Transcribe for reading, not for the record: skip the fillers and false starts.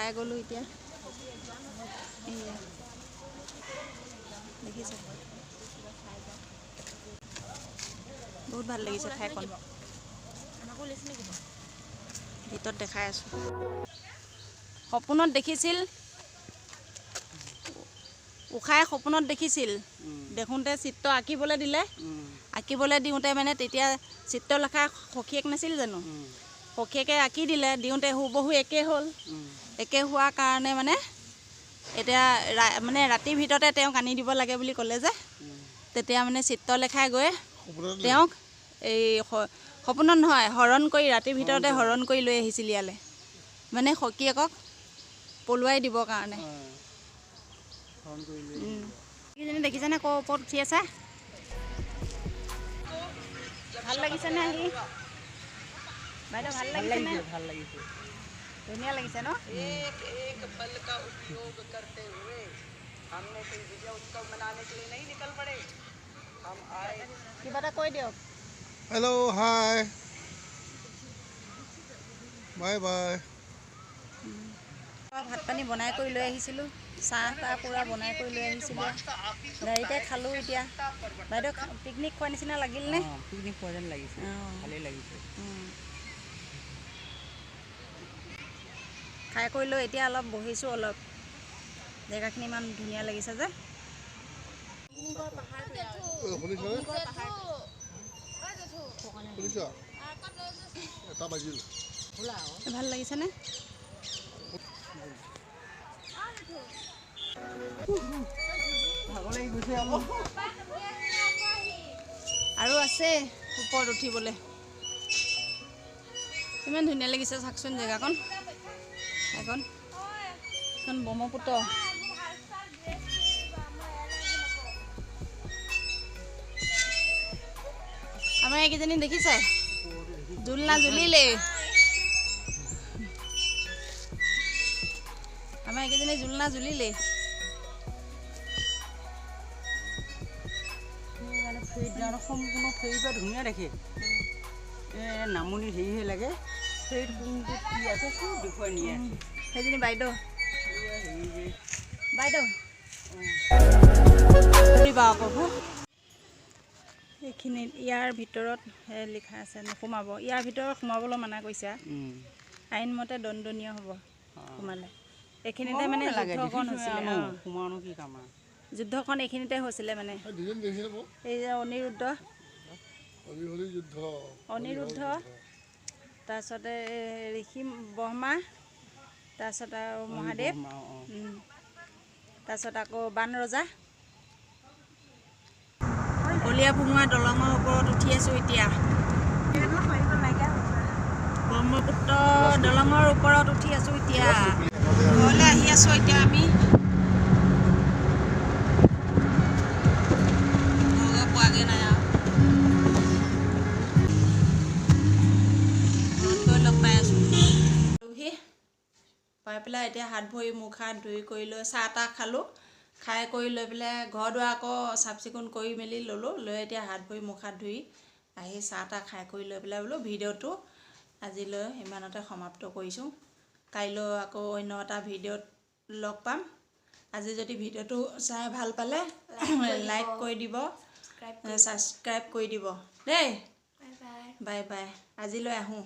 পাই গ'লো এতিয়া দেখিছে বহুত ভাল লাগিছে ঠাইখন ভিতৰত দেখাই আছোঁ সপোনত দেখিছিল উখাই সপোনত দেখিছিল দেখোঁতে চিত্ৰ আঁকিবলৈ দিলে আঁকিবলৈ দিওঁতে মানে তেতিয়া চিত্ৰলেখা সখীয়েক নাছিল জানো সখীয়েকে আঁকি দিলে দিওঁতে হুবহু একে হ'ল একে হোৱাৰ কাৰণে মানে এতিয়া মানে ৰাতিৰ ভিতৰতে তেওঁক আনি দিব লাগে বুলি ক'লে যে তেতিয়া মানে চিত্ৰলেখাই গৈ তেওঁক এই সপোনত নহয় হৰণ কৰি ৰাতিৰ ভিতৰতে হৰণ কৰি লৈ আহিছিল ইয়ালৈ মানে সখীয়েকক পলুৱাই দিবৰ কাৰণে কিজনী দেখিছেনে ক'ৰ ওপৰত উঠি আছে ভাল লাগিছেনে আহি বাইদেউ ভাল লাগিছেনে ভাল লাগিছে ধুনীয়া লাগিছে ন एक एक पल का उपयोग करते हुए हमने कोई विजय उत्सव मनाने के लिए नहीं निकल पड़े हम आए কিবা এটা কৈ দিয়ক Hello, hi. Bye bye. ভাত পানী বনাই কৰি লৈ আহিছিলোঁ চাহ তাহ পূৰা বনাই কৰি লৈ আহিছিলোঁ গাড়ীতে খালোঁ এতিয়া বাইদেউ পিকনিক খোৱাৰ নিচিনা লাগিলনে পিকনিক খোৱা যেন লাগিছে ভালেই লাগিছে খাই কৰি লৈ এতিয়া অলপ বহিছোঁ অলপ জেগাখিনি ইমান ধুনীয়া লাগিছে যে ভাল লাগিছেনে আৰু আছে ওপৰত উঠিবলৈ ইমান ধুনীয়া লাগিছে চাওকচোন জেগাখন এখন ব্ৰহ্মপুত্ৰ আমাৰ এইকেইজনী দেখিছে জুলনা জুলিলে আমাৰ এইকেইজনী জুলনা জুলিলে সম্পূৰ্ণ ফেৰীটো ধুনীয়া দেখে নামনি হেৰিহে লাগে ফেৰীত কোনটো কি আছে চব দেখুৱাই নিয়ে সেইজনী বাইদেউ বাইদেউ প্ৰভু এইখিনিত ইয়াৰ ভিতৰত লিখা আছে নোসোমাব ইয়াৰ ভিতৰত সোমাবলৈ মানা কৰিছে আইনমতে দণ্ডনীয় হ'ব সোমালে এইখিনিতে মানে যুদ্ধখন হৈছিলে সোমানো কি কাম যুদ্ধখন এইখিনিতে হৈছিলে মানে এই যে অনিৰুদ্ধ তাৰপিছতে ঋষি ব্ৰহ্মা তাৰপিছত আৰু মহাদেৱ তাৰপিছত আকৌ বান ৰজা কলীয়া ভোমোৰা দলঙৰ ওপৰত উঠি আছোঁ এতিয়া ব্ৰহ্মপুত্ৰ দলঙৰ ওপৰত উঠি আছোঁ এতিয়া ঘৰলৈ আহি আছোঁ এতিয়া আমি পোৱাগৈ নাই আৰু ঘৰত গৈ লগ পাই আছোঁ পাই পেলাই এতিয়া হাত ভৰি মুখ হাত ধুই কৰি লৈ চাহ তাহ খালোঁ খাই কৰি লৈ পেলাই ঘৰ দুৱাৰ আকৌ চাফ চিকুণ কৰি মেলি ল'লোঁ লৈ এতিয়া হাত ভৰি মুখ হাত ধুই আহি চাহ তাহ খাই কৰি লৈ পেলাই বোলো ভিডিঅ'টো আজিলৈ ইমানতে সমাপ্ত কৰিছোঁ কাইলৈ আকৌ অন্য এটা ভিডিঅ'ত লগ পাম আজি যদি ভিডিঅ'টো চাই ভাল পালে লাইক কৰি দিব ছাবস্ক্ৰাইব কৰি দিব দেই বাই বাই আজিলৈ আহোঁ